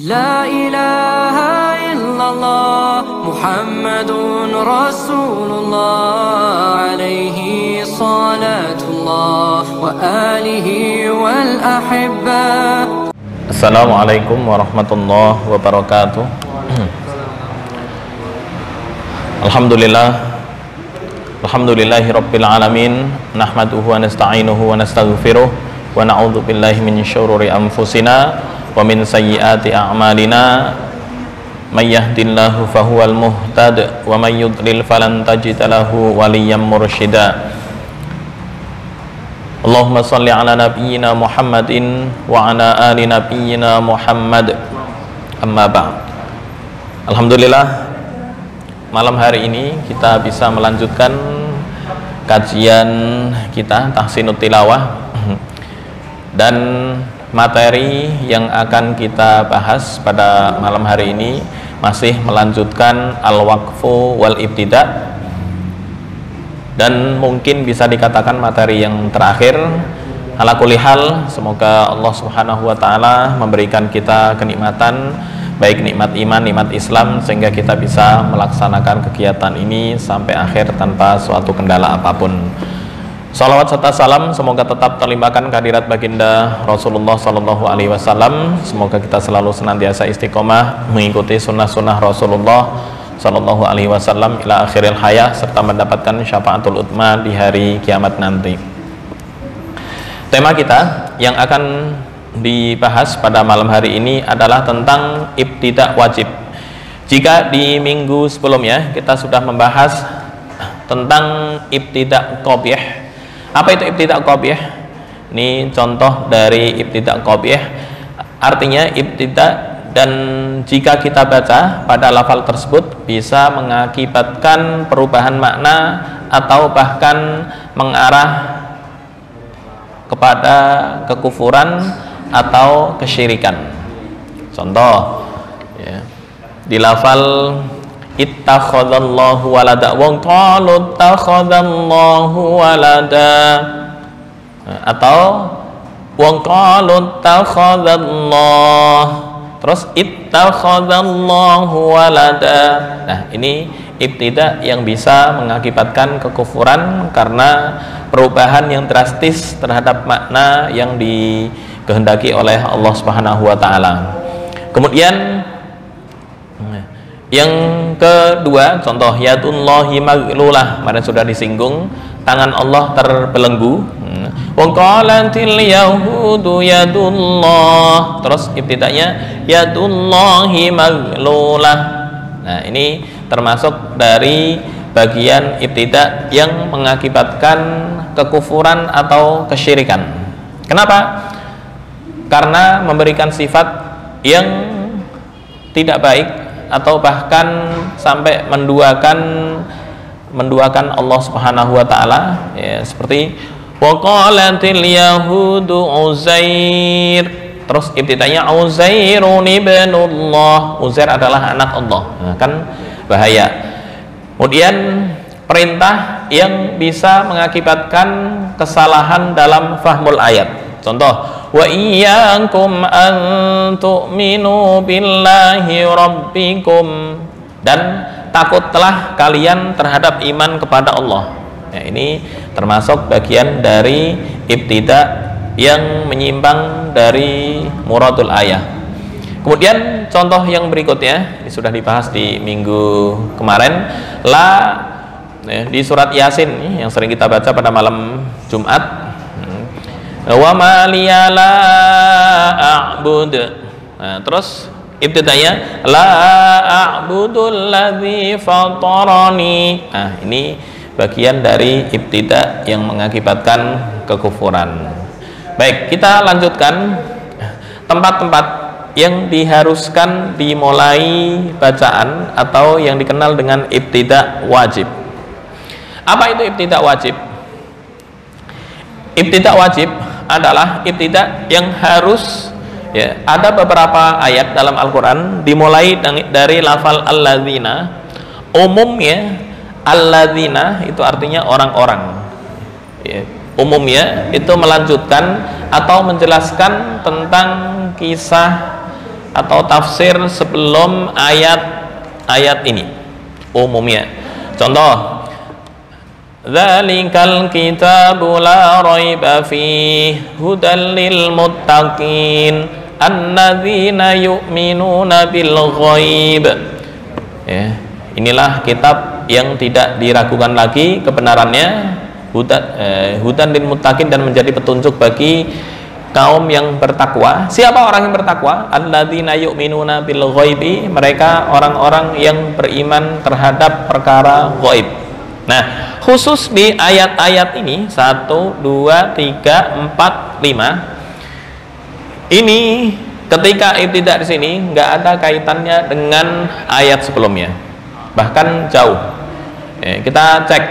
La ilaha illallah Muhammadun Rasulullah alaihi salatullah wa alihi wal ahibba. Assalamualaikum warahmatullahi wabarakatuh. Alhamdulillahi rabbil alamin. Nahmaduhu wa nasta'inuhu wa nastaghfiruh wa na'udzu billahi min syururi anfusina wa min sayyiati a'malina. May yahdihillahu fahuwal muhtad wa may yudlil falan tajida lahu waliyyan mursyida. Allahumma shalli ala nabiyyina Muhammadin wa ala ali nabiyyina Muhammad. Amma ba'd. Alhamdulillah, malam hari ini kita bisa melanjutkan kajian kita Tahsinut Tilawah, dan materi yang akan kita bahas pada malam hari ini masih melanjutkan al-waqfu wal ibtida, dan mungkin bisa dikatakan materi yang terakhir. Ala kulli hal, semoga Allah Subhanahu wa taala memberikan kita kenikmatan, baik nikmat iman, nikmat Islam, sehingga kita bisa melaksanakan kegiatan ini sampai akhir tanpa suatu kendala apapun. Salawat serta salam semoga tetap terlimpahkan kehadirat baginda Rasulullah Sallallahu Alaihi Wasallam. Semoga kita selalu senantiasa istiqomah mengikuti sunnah-sunnah Rasulullah Sallallahu Alaihi Wasallam ila akhiril hayah, serta mendapatkan syafaatul utma di hari kiamat nanti. Tema kita yang akan dibahas pada malam hari ini adalah tentang ibtida wajib. Jika di minggu sebelumnya kita sudah membahas tentang ibtida qabih. Apa itu ibtida qabih? Ini contoh dari ibtida qabih. Artinya ibtida, dan jika kita baca pada lafal tersebut bisa mengakibatkan perubahan makna atau bahkan mengarah kepada kekufuran atau kesyirikan. Contoh ya, di lafal ittakhadallahu walada wa qalu ittakhadallahu walada, atau wa qalu ittakhadallah terus ittakhadallahu walada. Nah, ini ibtida yang bisa mengakibatkan kekufuran karena perubahan yang drastis terhadap makna yang dikehendaki oleh Allah Subhanahu wa taala. Kemudian yang kedua, contoh yadullahi maglulah, kemarin sudah disinggung, tangan Allah terbelenggu. Wa qalatil yahudu yadullah, terus ibtidanya yadullahi maglulah. Nah, ini termasuk dari bagian ibtida yang mengakibatkan kekufuran atau kesyirikan. Kenapa? Karena memberikan sifat yang tidak baik atau bahkan sampai menduakan Allah Subhanahu wa taala, ya, seperti wa qalatil yahudu Uzair, terus ibtidanya Uzairun ibnullah, Uzair adalah anak Allah. Nah, kan bahaya. Kemudian perintah yang bisa mengakibatkan kesalahan dalam fahmul ayat. Contoh, wa iyyakum an tu'minu billahi rabbikum, dan takutlah kalian terhadap iman kepada Allah. Ya, ini termasuk bagian dari ibtida yang menyimpang dari muradul ayah. Kemudian contoh yang berikutnya, ini sudah dibahas di minggu kemarin, ya, di surat Yasin yang sering kita baca pada malam Jumat. Wa ma liya la a'bud. Nah, terus ibtidanya la a'budul ladzi fatarani. Nah, ini bagian dari ibtida yang mengakibatkan kekufuran. Baik, kita lanjutkan tempat-tempat yang diharuskan dimulai bacaan atau yang dikenal dengan ibtida wajib. Apa itu ibtida wajib? Ibtida wajib adalah ibtida yang harus, ya, ada beberapa ayat dalam Al-Quran dimulai dari lafal alladzina. Umumnya alladzina itu artinya orang-orang, ya. Umumnya itu melanjutkan atau menjelaskan tentang kisah atau tafsir sebelum ayat ini umumnya. Contoh, dzalikal kitabu la raiba fihi hudal lil muttaqin alladzina yu'minuna bil ghaib. Ya, inilah kitab yang tidak diragukan lagi kebenarannya, hudan lil muttaqin, dan menjadi petunjuk bagi kaum yang bertakwa. Siapa orang yang bertakwa? Alladzina yu'minuna bil ghaibi, mereka orang-orang yang beriman terhadap perkara ghaib. Nah, khusus di ayat-ayat ini 1, 2, 3, 4, 5 ini, ketika ibtidah di sini nggak ada kaitannya dengan ayat sebelumnya, bahkan jauh. Kita cek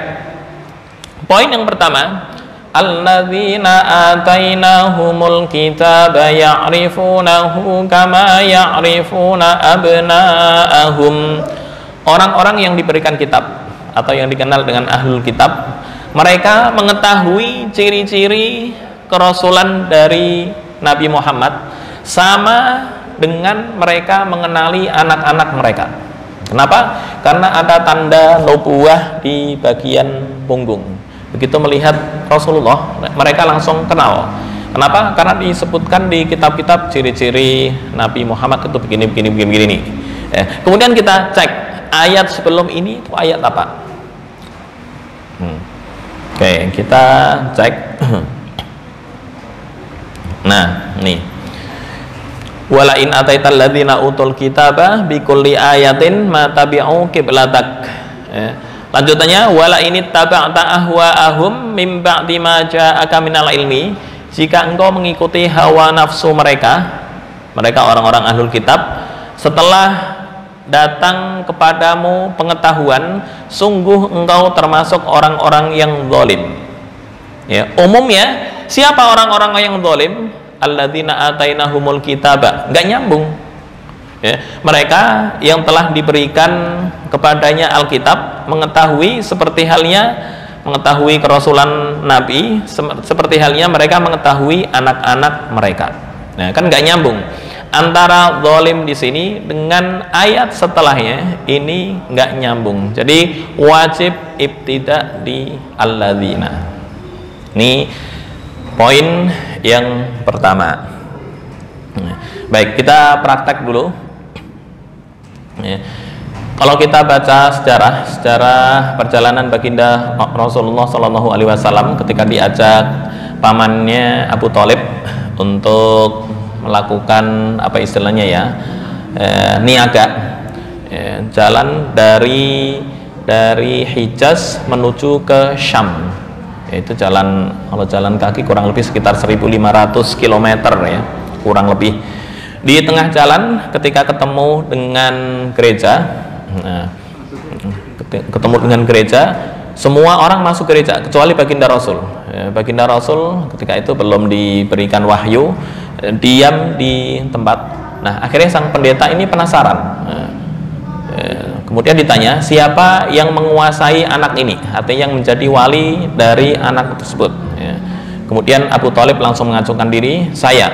poin yang pertama, alladzina atainahumul kitaba ya'rifunahu kama ya'rifuna abna'ahum. Orang-orang yang diberikan kitab atau yang dikenal dengan ahlul kitab, mereka mengetahui ciri-ciri kerasulan dari Nabi Muhammad sama dengan mereka mengenali anak-anak mereka. Kenapa? Karena ada tanda nubuwah di bagian punggung. Begitu melihat Rasulullah, mereka langsung kenal. Kenapa? Karena disebutkan di kitab-kitab ciri-ciri Nabi Muhammad itu begini. Kemudian kita cek ayat sebelum ini itu ayat apa? Oke, kita cek. Nah, nih. Wala in ataital ladzina utul kitaba bikulli ayatin ma tabi'u qiblatak. Lanjutannya, wala ini taba'ta ahwa'ahum mim ba'di ma ja'aka minal ilmi, jika engkau mengikuti hawa nafsu mereka orang-orang ahlul kitab, setelah datang kepadamu pengetahuan, sungguh engkau termasuk orang-orang yang zalim. Ya, umumnya siapa orang-orang yang zalim? Alladzina atainahumul kitaba. Enggak nyambung. Ya, mereka yang telah diberikan kepadanya Alkitab, mengetahui seperti halnya mengetahui kerasulan Nabi, seperti halnya mereka mengetahui anak-anak mereka. Nah, kan nggak nyambung antara zalim di sini dengan ayat setelahnya, ini nggak nyambung. Jadi wajib ibtida di alladzina. Ini poin yang pertama. Baik, kita praktek dulu. Ya. Kalau kita baca sejarah perjalanan baginda Rasulullah Shallallahu Alaihi Wasallam ketika diajak pamannya Abu Thalib untuk melakukan apa istilahnya ya, niaga, jalan dari Hijaz menuju ke Syam, yaitu kalau jalan kaki kurang lebih sekitar 1.500 km ya, kurang lebih. Di tengah jalan ketika ketemu dengan gereja, semua orang masuk gereja kecuali baginda Rasul. Baginda Rasul ketika itu belum diberikan wahyu, diam di tempat. Nah, akhirnya sang pendeta ini penasaran. Kemudian ditanya, siapa yang menguasai anak ini, artinya yang menjadi wali dari anak tersebut. Kemudian Abu Thalib langsung mengajukan diri, saya.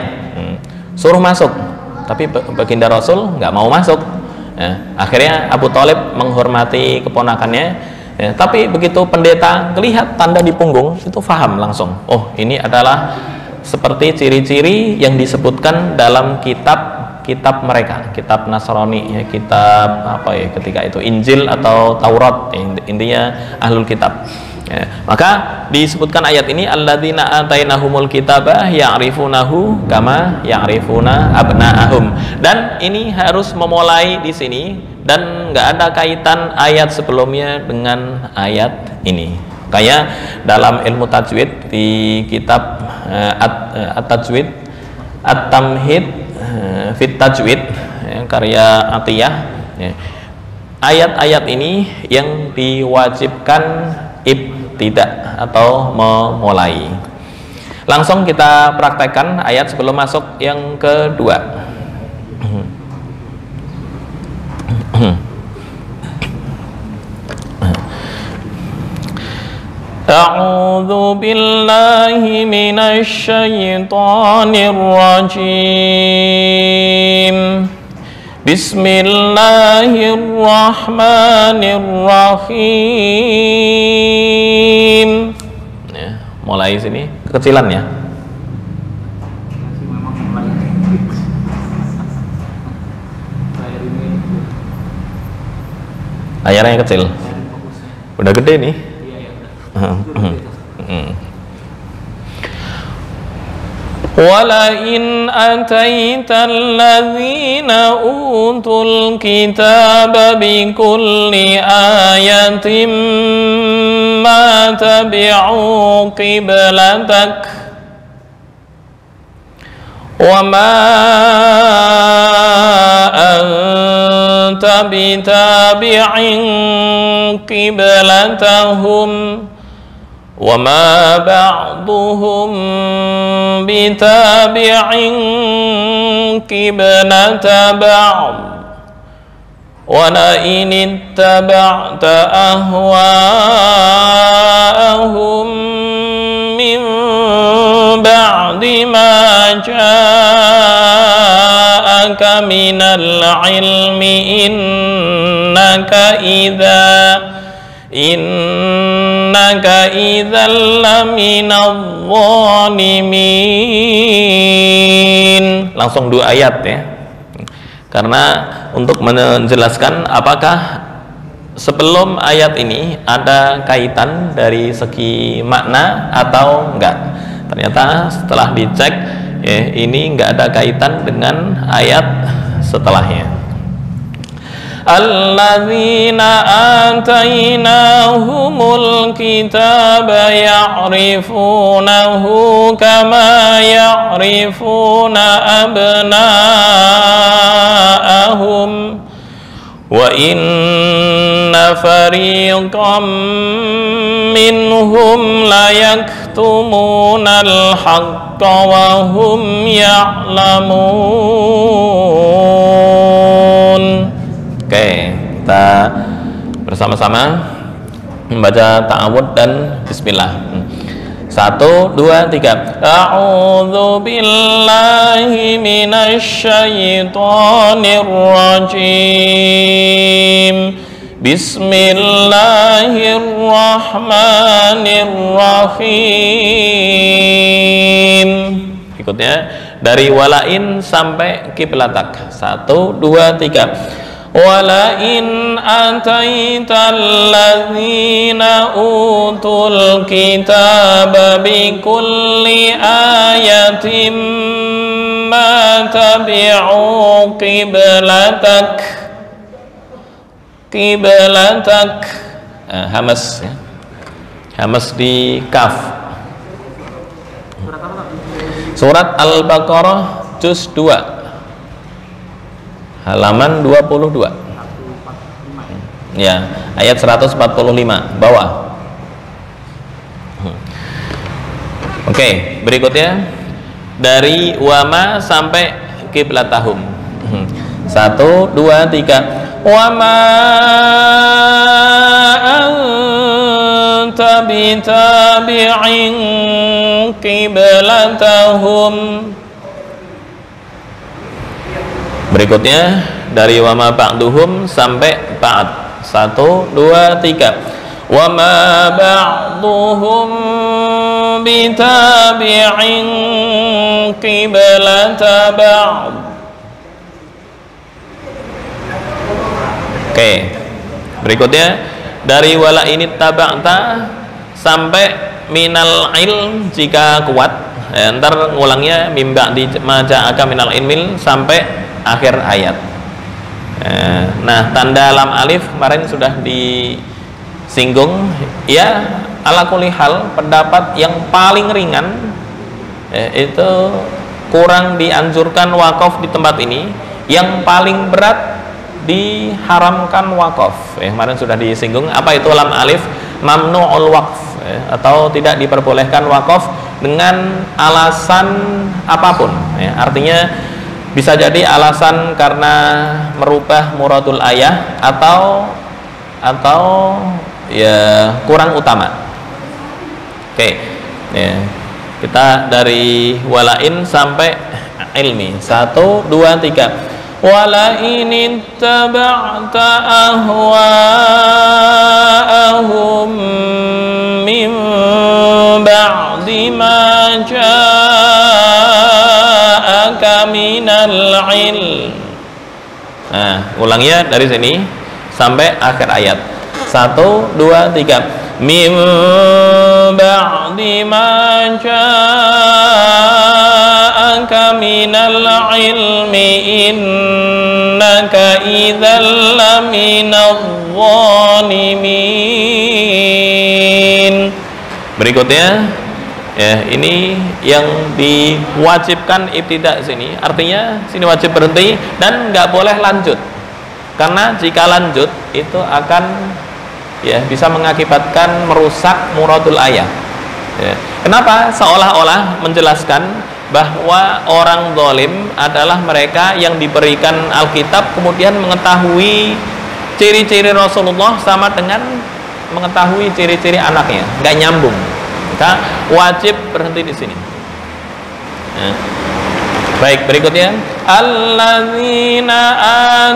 Suruh masuk. Tapi baginda Rasul nggak mau masuk. Akhirnya Abu Thalib menghormati keponakannya. Tapi begitu pendeta melihat tanda di punggung, itu faham langsung. Oh, ini adalah seperti ciri-ciri yang disebutkan dalam kitab mereka, kitab Nasrani, ya, kitab apa ya ketika itu, Injil atau Taurat, intinya ahlul kitab. Maka disebutkan ayat ini, alladzina atainahumul kitaba ya'rifunahu kama ya'rifuna abna'ahum. Dan ini harus memulai di sini dan nggak ada kaitan ayat sebelumnya dengan ayat ini. Kayak dalam ilmu tajwid di kitab at-tajwid at-tamhid fit tajwid, karya Atiyah, ayat-ayat ini yang diwajibkan ibtidah atau memulai. Langsung kita praktekkan ayat sebelum masuk yang kedua. A'udzu billahi minasy syaithanir rajim. Bismillahirrahmanirrahim. Ya, mulai sini kekecilan ya. Layarnya kecil. Udah gede nih. Walain ataital ladzina utul kitaba bikulli ayatin ma tabi'u qiblatak wa ma anta bitabi'in qiblatahum wa ma ba'duhum bitabi'in qiblata ba'd wa la in ittaba'ta ahwa'ahum min ba'di ma ja'aka minal ilmi innaka idzal laminadh dhalimin. Langsung 2 ayat ya. Karena untuk menjelaskan apakah sebelum ayat ini ada kaitan dari segi makna atau enggak. Ternyata setelah dicek ya, ini enggak ada kaitan dengan ayat setelahnya. Alladzina atainahumul kitaba ya'rifunahu kama ya'rifuna abna'ahum wa inna fariqam minhum la yaktumunal haqqa wa hum ya'lamun. Oke, kita bersama-sama membaca ta'awudz dan bismillah. 1, 2, 3. A'udzu billahi minasy syaithanir rajim. Bismillahirrahmanirrahim. Berikutnya dari walain sampai qiblatak. 1, 2, 3. Walain ataital ladzina utul kitaba bikulli ayatin ma tabi'u qiblatak. Hamas ya. Hamas di kaf. Surat Al-Baqarah juz 2 halaman 22 ya, ayat 145 bawah. Oke, berikutnya dari wama sampai qiblatahum. 1, 2, 3. Wama anta bitabi'in qiblatahum. Berikutnya dari wama ba'duhum sampai ba'd. 1, 2, 3. Wama ba'duhum bitabi'in qiblata ba'd. Oke. Berikutnya dari wala ini taba'ta sampai minal ilm jika kuat. Ya, ntar ngulangnya mimba di maja'aka minal ilmil sampai akhir ayat. Nah, tanda lam alif kemarin sudah disinggung ya. Ala kulli hal, pendapat yang paling ringan itu kurang dianjurkan wakaf di tempat ini. Yang paling berat diharamkan wakaf. Kemarin sudah disinggung apa itu lam alif, mamnu'ul waqf, atau tidak diperbolehkan wakaf dengan alasan apapun. Artinya bisa jadi alasan karena merubah muradul ayah atau ya kurang utama. Oke, ya, kita dari walain sampai ilmi. 1, 2, 3. ولئن اتبعت أهواءهم من بعد ما جاءك من العلم. Nah, ulang ya dari sini sampai akhir ayat. 1, 2, 3. Min ba'di ma ja'aka minal ilmi innaka idzal laminadh dhalimin. Berikutnya ya, ini yang diwajibkan ibtida sini, artinya sini wajib berhenti dan nggak boleh lanjut, karena jika lanjut itu akan ya bisa mengakibatkan merusak muradul ayat. Ya. Kenapa? Seolah-olah menjelaskan bahwa orang zalim adalah mereka yang diberikan Alkitab kemudian mengetahui ciri-ciri Rasulullah sama dengan mengetahui ciri-ciri anaknya, nggak nyambung. Maka wajib berhenti di sini. Ya. Baik, berikutnya alladzina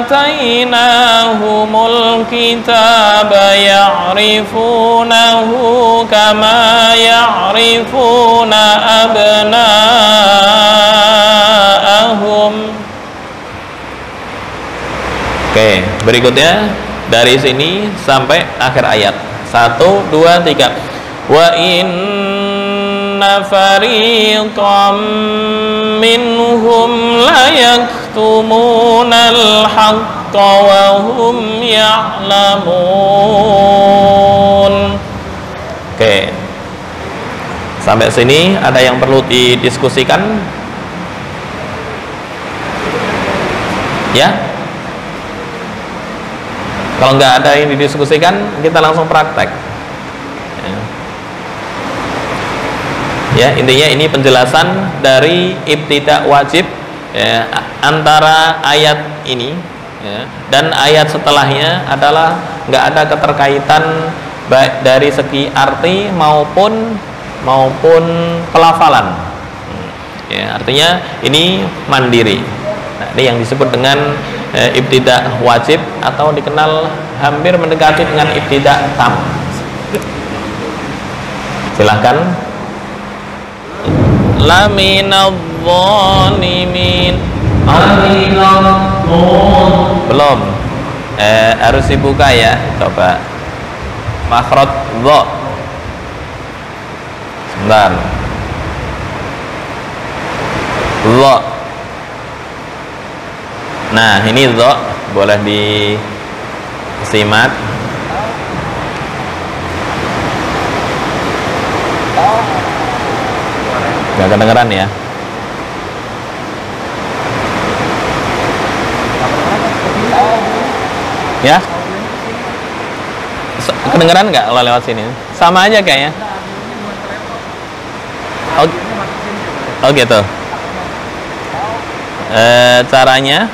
atainahumul kitaba ya'rifunahu kama ya'rifuna abna'ahum. Oke, berikutnya dari sini sampai akhir ayat. 1, 2, 3. Wa inna fariqam minhum la yaktumunal haqqa wa hum ya'lamun. Oke, sampai sini ada yang perlu didiskusikan? Ya? Kalau nggak ada yang didiskusikan, kita langsung praktek. Ya, intinya ini penjelasan dari ibtida wajib ya, antara ayat ini ya, dan ayat setelahnya adalah nggak ada keterkaitan baik dari segi arti maupun pelafalan. Ya, artinya ini mandiri. Nah, ini yang disebut dengan ibtida wajib atau dikenal hampir mendekati dengan ibtida tam. Silahkan. Laminadh-dhalimin. Belum. Harus dibuka ya. Coba. Makhraj dha. Sebentar. Dha. Nah, ini dha boleh disimak. Gak kedengeran ya? Ya? Kedengeran nggak kalau lewat sini? Sama aja kayaknya. Oh gitu. Caranya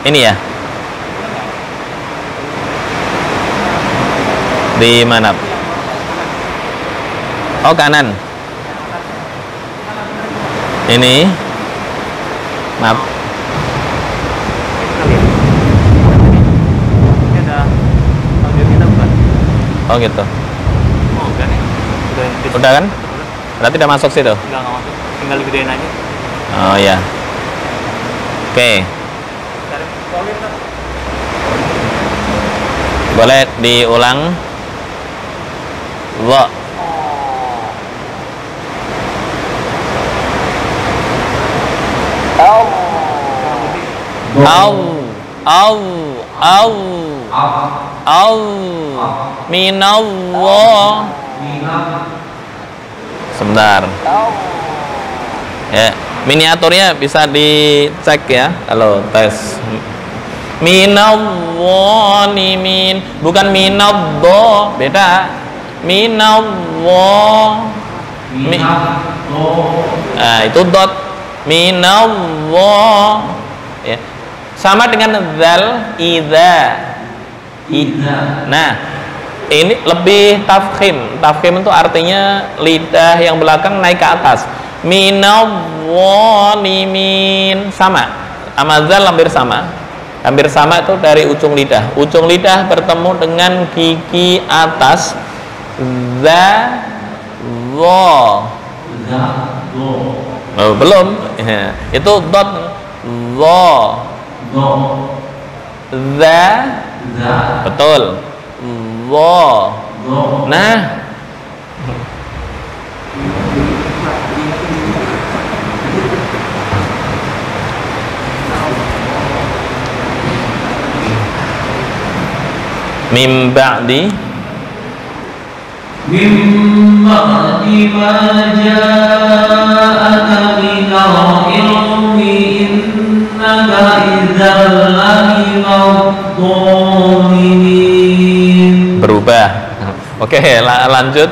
ini ya? Di mana? Oh, kanan. Ini maaf. Oh gitu. Udah kan? Berarti udah masuk situ? Enggak masuk. Tinggal gedein aja. Oh ya. Oke. Boleh diulang? Dha. Minallah. Sebentar. Ya, miniaturnya bisa dicek ya kalau tes. Minadh-dhalimin, bukan minadh-dha, beda. Minallah. Nah, itu dot. Minallah ya. Sama dengan zal idza. Nah, ini lebih tafkhim. Tafkhim itu artinya lidah yang belakang naik ke atas. Minadh-dhalimin sama. sama zal hampir sama. Hampir sama itu dari ujung lidah. Ujung lidah bertemu dengan gigi atas. Za, zo. Oh, belum. Itu dot. Zo. Za. Betul. Zo. Nah. Mim ba'di ma ja'aka minal ilmi innaka idzal laminadh dhalimin. Berubah. Oke, lanjut.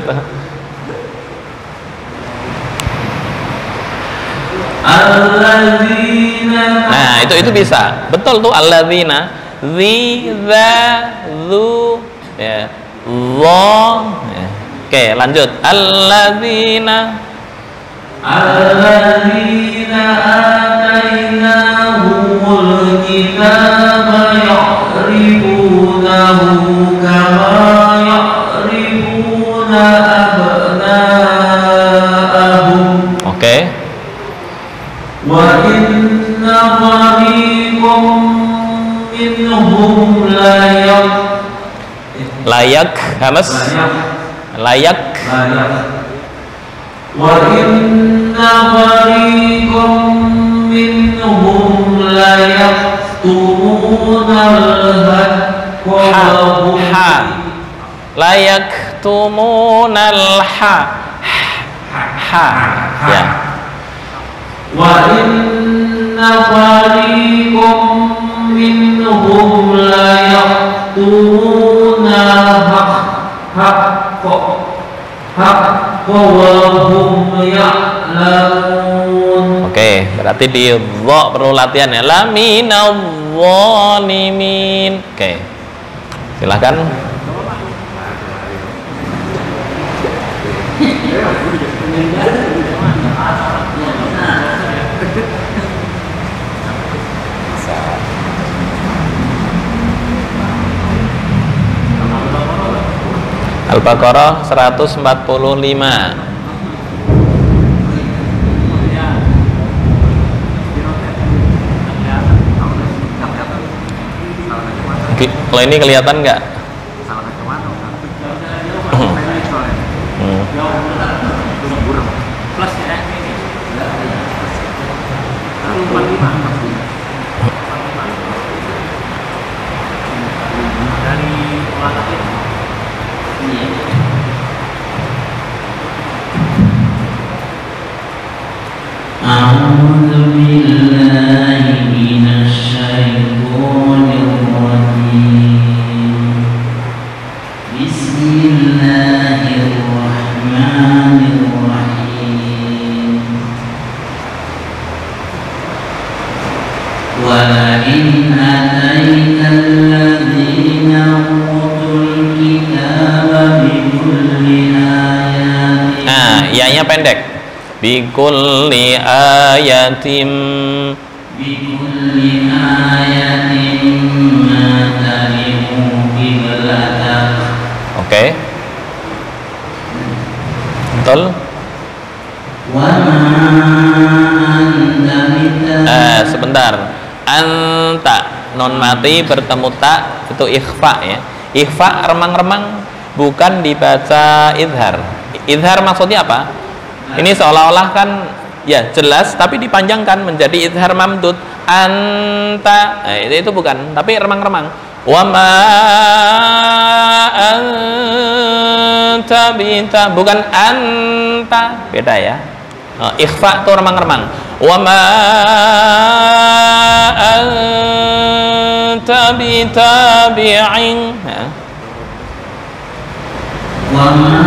Nah, itu bisa. Betul tuh alladzina. Zi, za, zu, ya, lo, ya. Oke, lanjut. Alladzina atainahumul kitaba ya'rifunahu kama ya'rifuna abna'ahum. Oke. Wa inna qariqum minhum layak hamas layak wa inna qariqum minhum layaktumunal ha layaktumunal ha ya wa inna qariqum minhum la yaqtuna haqqa wa hum ya'lamun. Oke, berarti di dha perlu latihan ya. La minadh dhalimin. Oke. Silakan. Al-Baqarah 145. Kalau ini kelihatan nggak? A'udzu billahi minasy syaithanir rajim. Bismillahirrahmanirrahim. Wa in ataital ladzina utul kitaba bi kulli ayatin. Nah, ianya pendek. Bikulli ayatim bikulli ayatin ma tabi'u qiblatak. Oke. Betul. Wa ma anta Sebentar. Anta non mati bertemu tak itu ikhfa ya. Ikhfa remang-remang bukan dibaca idhar. Idhar maksudnya apa? Ini seolah-olah kan ya jelas tapi dipanjangkan menjadi idhar mamdud. Anta, nah, itu bukan, tapi remang-remang. Wa ma anta bita, bukan anta, beda ya. Ikhfa itu remang-remang. Wa ma anta bitabi'in. Wa ma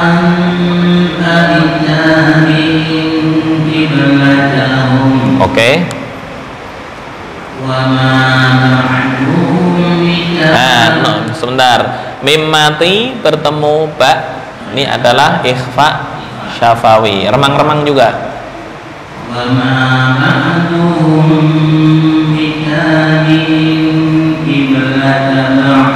anta bitabi'in qiblatahum. Oke. Wa ma ba'duhum bitabi'in. Sebentar. Mim mati bertemu ba. Ini adalah ikhfa syafawi, remang-remang juga. وما بعضهم بتابع قبلة بعض.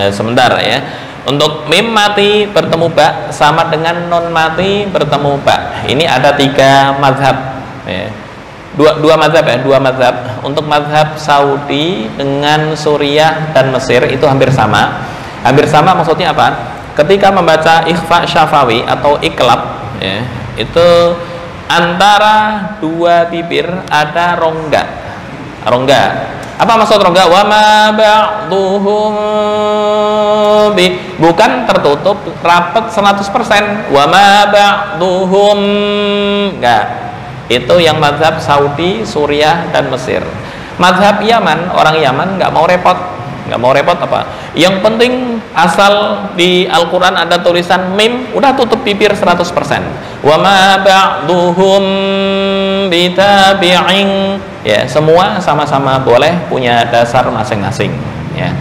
Sebentar ya. Untuk mim mati bertemu ba sama dengan non mati bertemu ba. Ini ada 3 mazhab ya. Dua mazhab ya, 2 mazhab. Untuk mazhab Saudi dengan Suriah dan Mesir itu hampir sama. Hampir sama maksudnya apa? Ketika membaca ikhfa syafawi atau iklab ya, itu antara 2 bibir ada rongga. Rongga. Apa maksud rongga? Wa ma ba'duhum bi, bukan tertutup rapat 100%. Wa ma ba'duhum, enggak. Itu yang mazhab Saudi, Suriah dan Mesir. Mazhab Yaman, orang Yaman nggak mau repot. Nggak mau repot apa? Yang penting asal di Al-Quran ada tulisan mim, udah tutup bibir 100%. Wa ma ba'duhum bitabi'in, ya, semua sama-sama boleh, punya dasar masing-masing ya.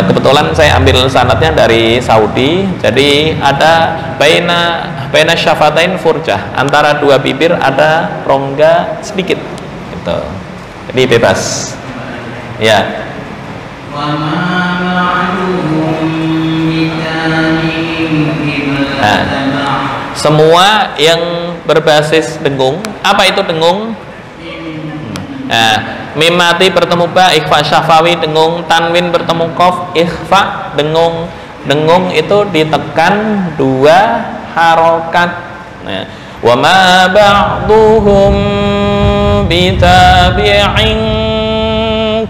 Kebetulan saya ambil sanadnya dari Saudi, jadi ada baina syafatain furjah, antara 2 bibir ada rongga sedikit gitu. Jadi bebas ya. Nah, semua yang berbasis dengung, apa itu dengung? Nah, mim mati bertemu ba ikhfa syafawi dengung, tanwin bertemu qaf ikhfa dengung. Dengung itu ditekan 2 harokat. Nah, wa ma ba'duhum bitabi'in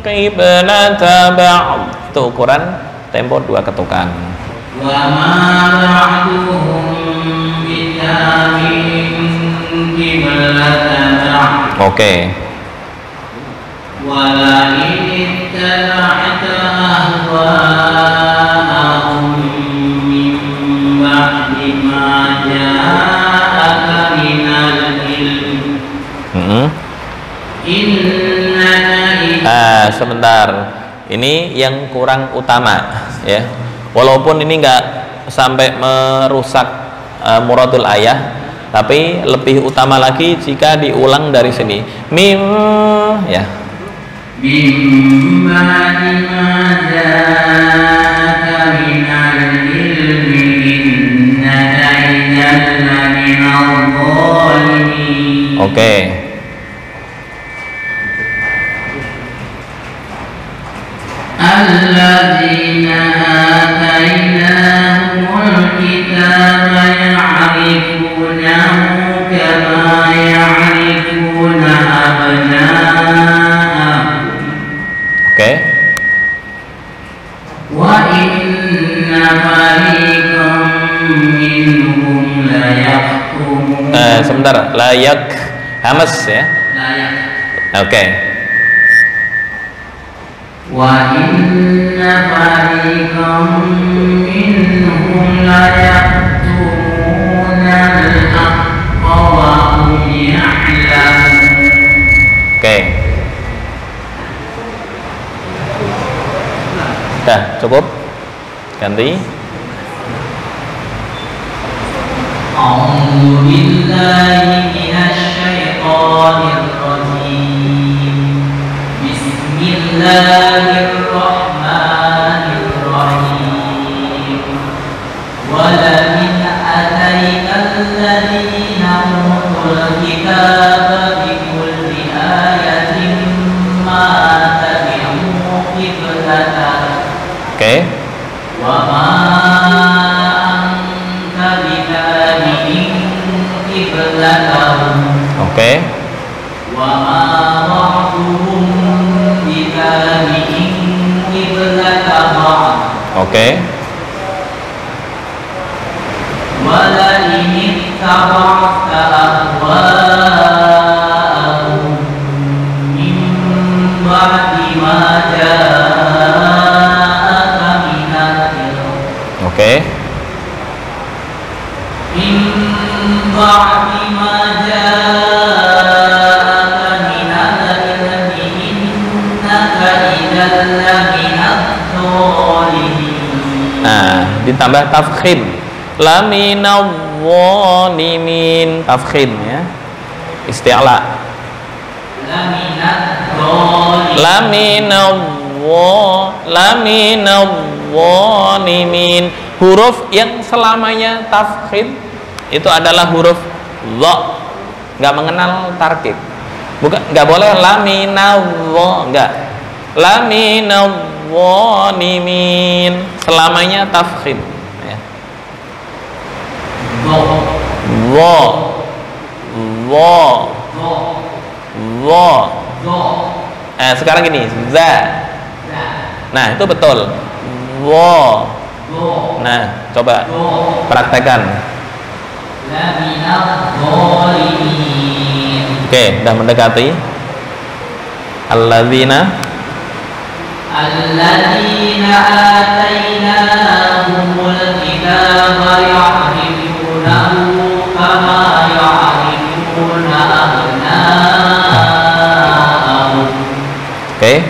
qiblata ba'd, itu ukuran tempo 2 ketukan. Wa ma ba'duhum bitabi'in qiblata ba'd. Oke. Wala in ittaba'ta ahwa'ahum min ba'di ma ja'aka minal ilm. Sebentar, ini yang kurang utama ya. Walaupun ini nggak sampai merusak muradul ayah, tapi lebih utama lagi jika diulang dari sini. Mim ya. Mim ba'di ma ja'aka minal ilmi innaka idzal laminadh dhalimin. Oke. Alladzina atainahumul kitaba ya'rifunahu kama ya'rifuna abna'ahum. Oke. Wa inna fariqan minhum la yahkumun. Sebentar, layak hamas ya. Layak. Oke. Wa inna fariqan minhum la yaktumuna al-haqqa wa hum ya'lamun. Oke. Dah, cukup. Ganti. A'udzu billahi minasy syaithanir rajim. Bismillahirrahmanirrahim. Wa la min atainal ladzina utul kitaba bi kulli ayatin ma tabi'u qiblataka. Oke. Wa ma anta bitabi'in qiblatahum. Oke. Wa ma ba'duhum bitabi'in qiblata ba'd. Oke. Wa la in ittaba'ta ahwa'ahum min ba'di ma ja'aka minal ilm. Oke. Min ba'di ma ja'aka minal ilmi innaka idzal laminadh dhalimin. Nah, ditambah tafkhim. Laminadh dhalimin, tafkhim ya. isti'la. Laminadh-dhalimin. Huruf yang selamanya tafkhim itu adalah huruf dha, nggak mengenal tarkib. Bukan, nggak boleh laminadh, nggak. Laminadh-dhalimin selamanya tafkhim. Ya. Sekarang gini, za. Nah, itu betul. Nah, coba praktekkan. Oke, udah mendekati. Alladzina atainahumul kitaba ya'rifunahu kama ya'rifuna abna'ahum. Oke.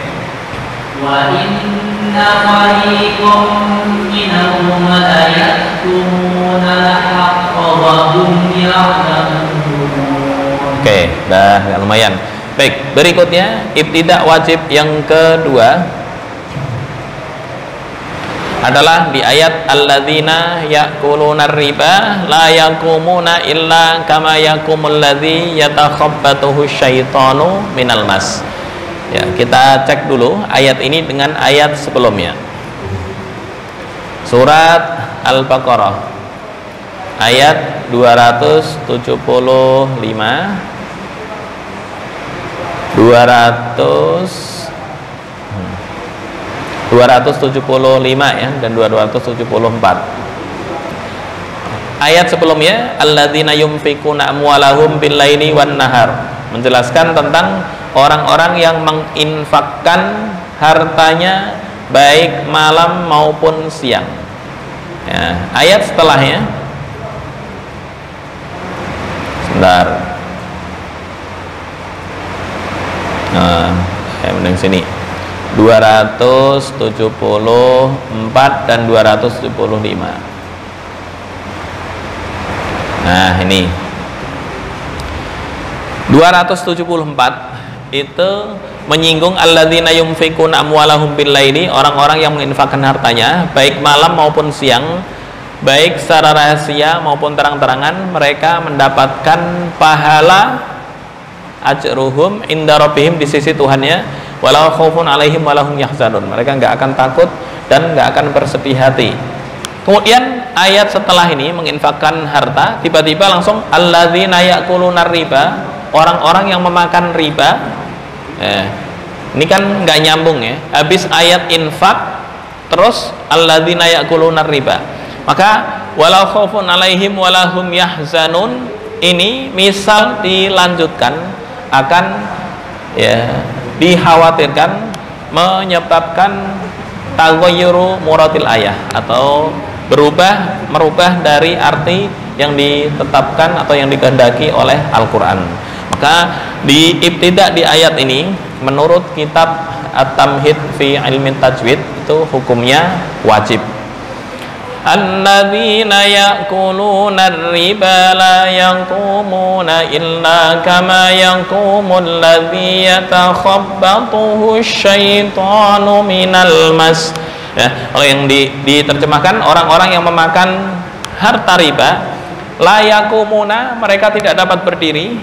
Wa inna fariqam minhum la yaktumuna al-haqqa wa hum ya'lamun. Oke, dah lumayan. Baik, berikutnya ibtida wajib yang kedua adalah di ayat alladzina ya'kuluna riba la yaqumuna illa kama yaqumul ladzi yatakhabbathu syaitanu minal mas. Ya, kita cek dulu ayat ini dengan ayat sebelumnya. Surat Al-Baqarah ayat 275 275 ya dan 274. Ayat sebelumnya alladzina yunfikuna amwalahum bil-laili wan nahar menjelaskan tentang orang-orang yang menginfakkan hartanya baik malam maupun siang. Ya, ayat setelahnya sebentar. Mending sini 274 dan 275. Nah, ini 274 itu menyinggung alladzina yunfikuna amwalahum bil-laili, orang-orang yang menginfakkan hartanya baik malam maupun siang, baik secara rahasia maupun terang-terangan, mereka mendapatkan pahala ajruhum inda rabbihim, di sisi Tuhannya, walau khaufun alaihim walahum yahzanun, mereka nggak akan takut dan nggak akan bersedih hati. Kemudian ayat setelah ini menginfakkan harta, tiba-tiba langsung alladzina ya'kuluna riba, orang-orang yang memakan riba. Ini kan nggak nyambung ya, habis ayat infak terus alladzina ya'kuluna riba, maka walau khaufun alaihim walahum yahzanun ini misal dilanjutkan akan ya dikhawatirkan menyebabkan taghayyuru muratil ayah, atau merubah dari arti yang ditetapkan atau yang dikehendaki oleh Al-Qur'an. Maka di ibtida di ayat ini menurut kitab At-Tamhid fi Ilmi Tajwid itu hukumnya wajib. Alladzina ya'kuluna riba la yaqumuna illa kama yaqumul ladzi yatakhabbathu syaitanu minal mas. Ya, kalau yang diterjemahkan orang-orang yang memakan harta riba, la yaqumuna, mereka tidak dapat berdiri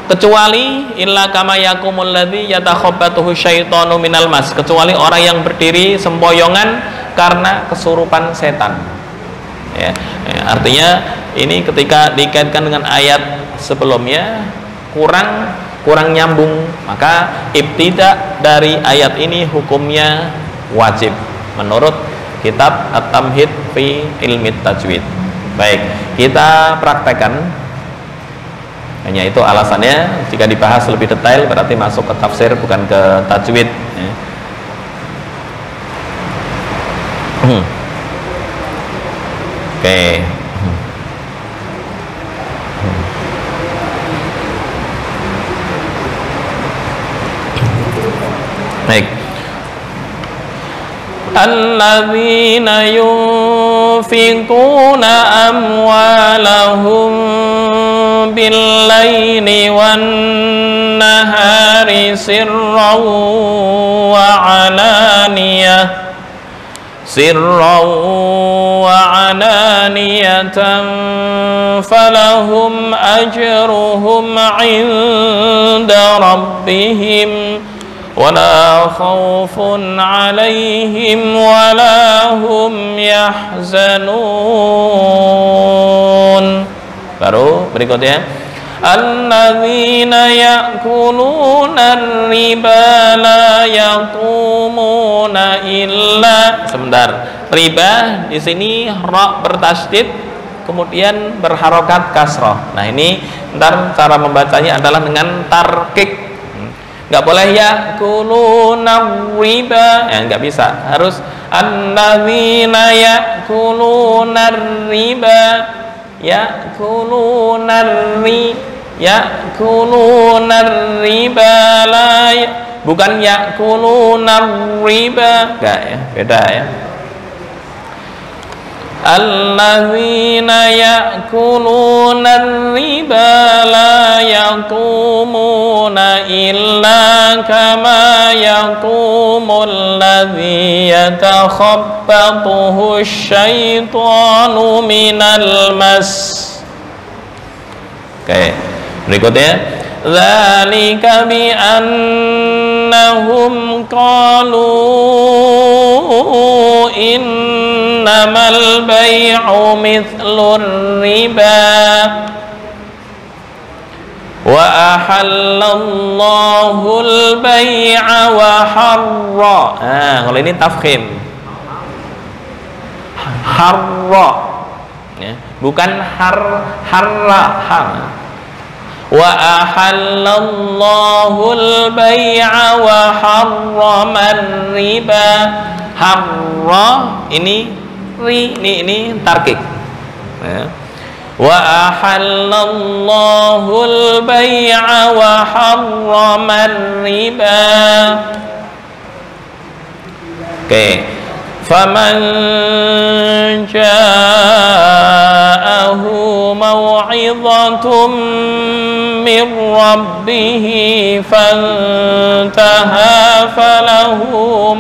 kecuali illa kama yaqumul ladzi yatakhabbathu syaitanu minal mas, kecuali orang yang berdiri sempoyongan karena kesurupan setan. Ya, artinya ini ketika dikaitkan dengan ayat sebelumnya kurang nyambung, maka ibtida dari ayat ini hukumnya wajib menurut kitab At-Tamhid fi Ilmi Tajwid. Baik, kita praktekkan. Hanya itu alasannya, jika dibahas lebih detail berarti masuk ke tafsir bukan ke tajwid ya. Oke. Baik. Alladzina ينفقون أموالهم بالليل والنهار سرا وعلانية فلهم أجرهم عند ربهم ولا خوف عليهم ولا هم يحزنون. Baru berikutnya, alladzina ya'kuluna riba la yaqumuna illa. Sebentar. Riba di sini ra bertasydid kemudian berharokat kasrah. Nah, ini ntar cara membacanya adalah dengan tarkik. Nggak boleh ya'kuluna riba, nggak bisa, harus alladzina ya'kuluna riba, ya'kuluna riba la, bukan ya'kuluna riba, enggak ya, beda ya. Alladzina ya'kuluna riba la yaqumuna illa kama yaqumul ladzi yatakhabbathu asyaitanu minal mas. Oke, berikutnya, dzalika bi annahum qalu innamal bai'u mithlur riba wa ahallallahu al-bai'a wa harra. Kalau ini tafkhim, harra ya, bukan harra. Wa ahallallahu al-bai'a wa harraman riba. Harra ini ini tarkik ya. Wa ahallallahu al-bai'a wa harraman riba. Oke, faman ja'ahu maw'idhatum min rabbih fantaha falahu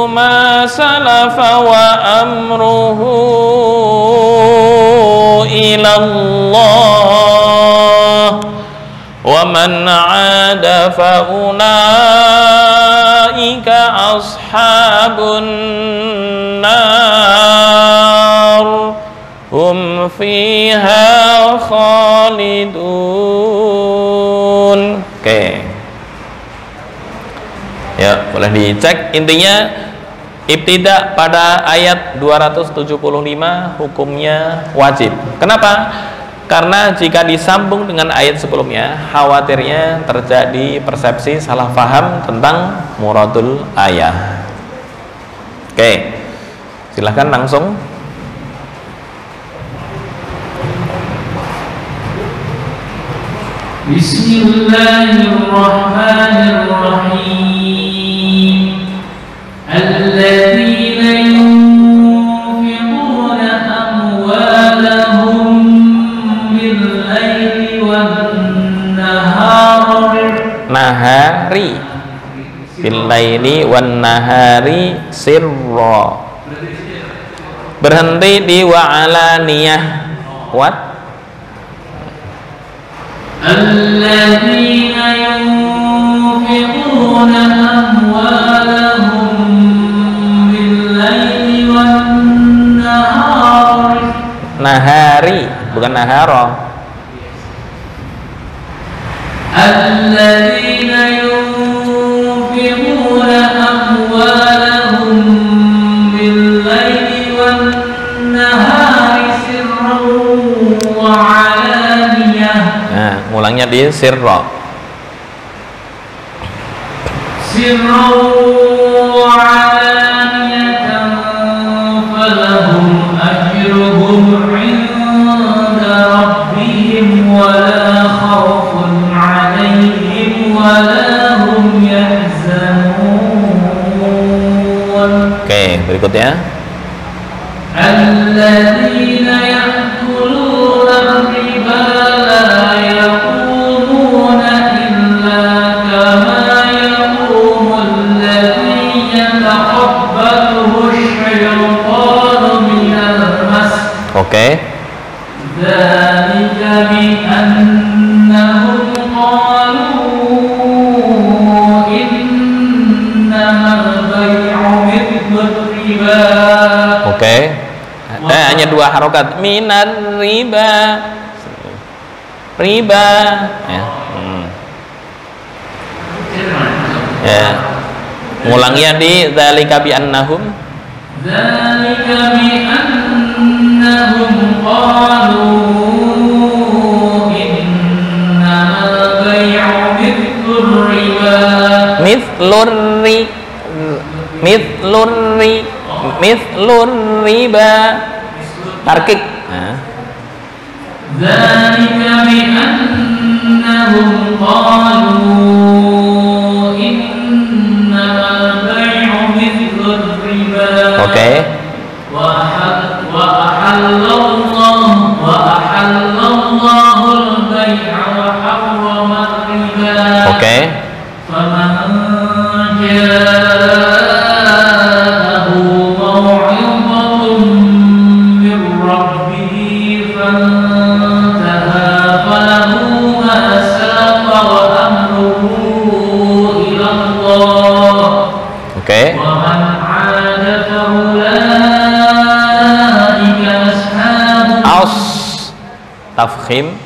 ma salafa wa amruhu ila Allah wa man 'ada fa ulaika ashabun nar hum fiha khalidun. Oke. Ya, boleh dicek. Intinya ibtida pada ayat 275 hukumnya wajib. Kenapa? Karena jika disambung dengan ayat sebelumnya, khawatirnya terjadi persepsi salah paham tentang muradul ayat. Oke, silahkan langsung. Bismillahirrahmanirrahim. Alladzina yunfiquna amwalahum bil-laili wan-nahari bil-laili wan-nahari sirra. Berhenti di wa'alaniyah. Kuat. Alladzina yunfiquna amwalahum bil-laili wan-nahari. Nahari, bukan nahara. Alladzina yunfiquna amwalahum bil-laili wan-nahari sirran wa 'alaniyah. Nah, ngulangnya di sirra. Sirran wa 'alaniyatan falahum ajruhum 'inda rabbihim wa la khawfun 'alayhim wa la hum yahzanun. Berikutnya. Alladzina ya'kuluna riba la yaqumuna illa kama yaqumu alladzi yataqabbaluhu asy-syaitanu minal mas. Oke. Dzalika bi annahum qalu innamal bay'u mithlur riba. Oke. Hanya dua harokat. Minar riba. Riba. Ya. Ya. Ngulangnya di dzalika bi annahum. Dzalika bi annahum qalu innamal bay'u mithlur riba. Mithlur riba. Tarkik. Dzalika bi annahum qalu innamal bay'u mithlur riba. Oke. Wa ahallallahu al-bay'a wa harrama riba. Oke. Faman ja'ahu maw'izatun min rabbih fantaha falahu ma salafa wa amruhu ila Allah. Oke. Wa man 'ada fa ulaika ashabun Tafkhim.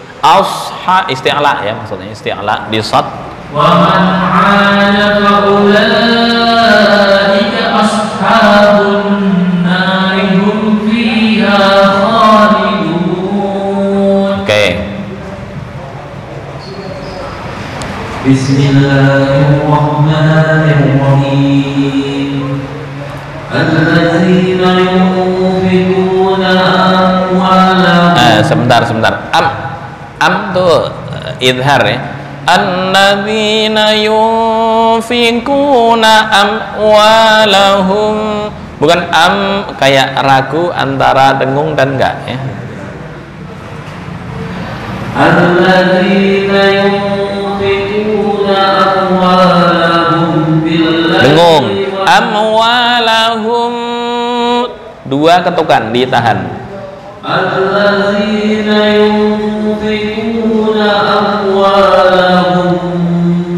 Isti'la ya, maksudnya isti'la di shad. وَمَنْ عَادَ فَأُولَٰئِكَ أَصْحَابُ النَّارِ هُمْ فِيهَا خَالِدُونَ. Oke. Bismillahirrahmanirrahim. Alladzina yunfiquna amwalahum. Sebentar. Am tuh idhar ya. Alladzina yunfikuna amwalahum. Bukan am kayak ragu antara dengung dan enggak ya. Alladzina yunfikuna amwalahum billahi. Dengung. Amwalahum. Dua ketukan ditahan. Alladzina yunfikuna amwalahum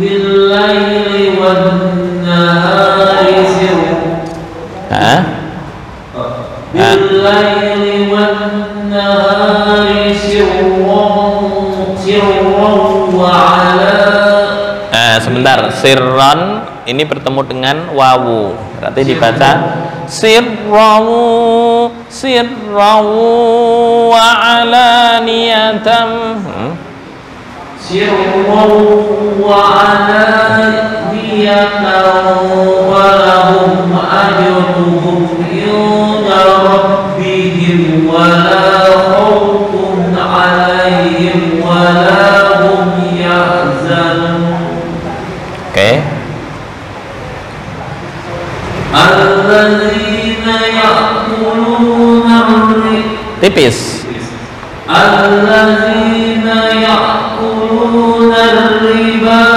bil-laili wan-nahari sirran. Bil-laili wan-nahari sirran wa 'ala. Sebentar. Sirran ini bertemu dengan wawu. Berarti dibaca sirrawu wa alaniyatan. Sirrawu wa alaniyatan wa lahum ajruhum inda rabbihim wa la khawfun 'alaihim wa la hum yahzanun. Oke. Alladzina ya'kuluna Tipis. Alladzina ya'kuluna riba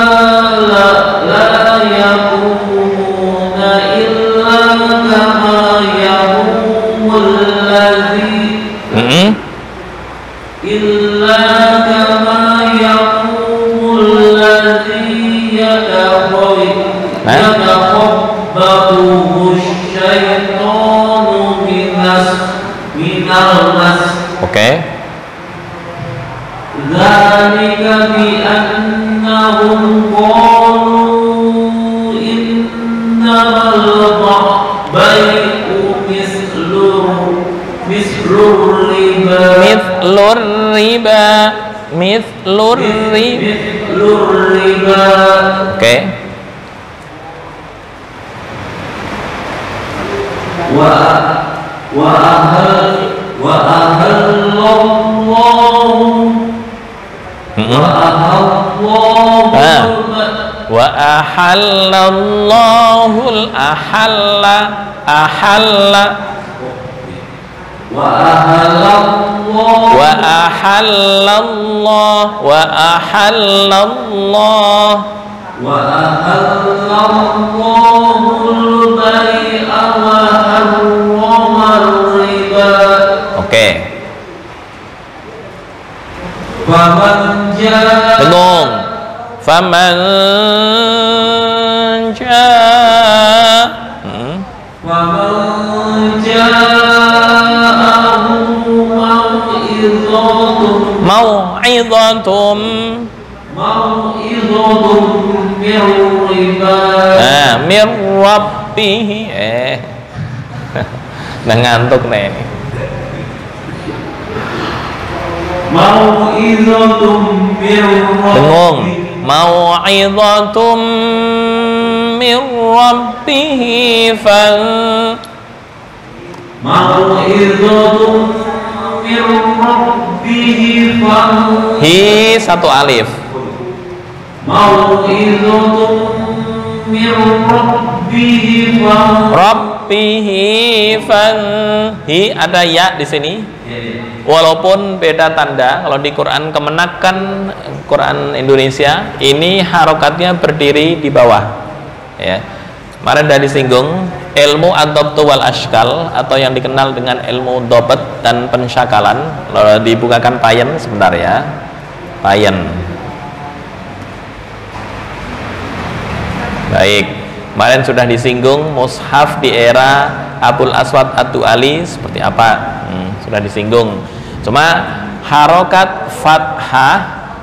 la yaqumuna illa kama yaqumul ladzi illa kama yaqumul ladzi yataqabbaluhu asy-syaitanu minal mas. Oke. Dzalika bi annahum qalu innamal bay'u mithlur riba. Oke. Wa ahallallahu al-ahalla ahalla wa ahallallah wa ahallallah wa ahallallah wa ahallallahu al-bai'a wa harrama ar-riba. Oke. Faman jaa Dengung. Faman jaa Faman ja'ahu mau'idhatum min riba min rabbih nah ngantuk nih ini. Mau'idhatum min Dengung. rabbih Mau'idhatum min rabbih Mau'idhatum min rabbih hi satu alif. Mau'idhatum min rabbih Rabbihi hi ada ya di sini. Walaupun beda tanda, kalau di Quran Kemenakan Quran Indonesia ini harokatnya berdiri di bawah. Ya, kemarin sudah disinggung ilmu ad-dhabtu wal ashkal atau yang dikenal dengan ilmu dobat dan pensyakalan. Lalu dibukakan payen sebentar ya, payen. Baik, kemarin sudah disinggung mushaf di era Abul Aswad Ad-Du'ali seperti apa, sudah disinggung. Cuma harokat fathah,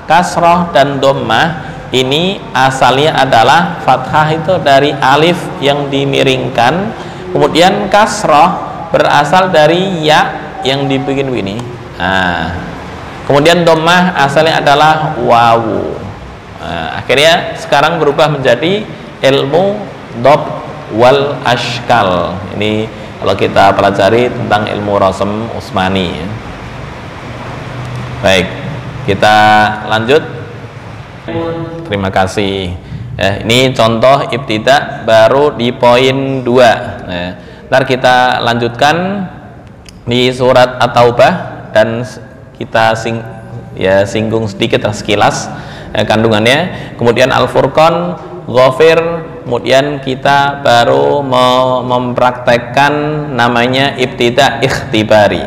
kasroh dan dhammah ini asalnya adalah fathah itu dari alif yang dimiringkan, kemudian kasroh berasal dari ya yang dibikin begini. Nah, kemudian dhammah asalnya adalah wawu. Nah, akhirnya sekarang berubah menjadi ilmu dhab wal ashkal. Ini kalau kita pelajari tentang ilmu Rasm Utsmani. Baik, kita lanjut. Terima kasih. Ini contoh ibtida baru di poin 2. Ntar kita lanjutkan di surat At-Taubah dan kita singgung sedikit sekilas kandungannya. Kemudian Al-Furqan, Ghafir, kemudian kita baru mempraktekkan namanya ibtida ikhtibari.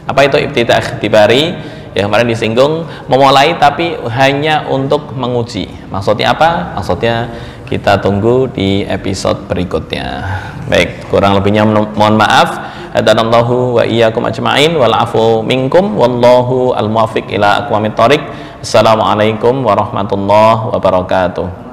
Apa itu ibtida ikhtibari? Ya kemarin disinggung, memulai tapi hanya untuk menguji. Maksudnya apa? Maksudnya kita tunggu di episode berikutnya. Baik, kurang lebihnya mohon maaf. Hadanallahu wa iyyakum ajma'in wal afu minkum wallahu al muwaffiq ila aqwamit thoriq. Assalamualaikum warahmatullahi wabarakatuh.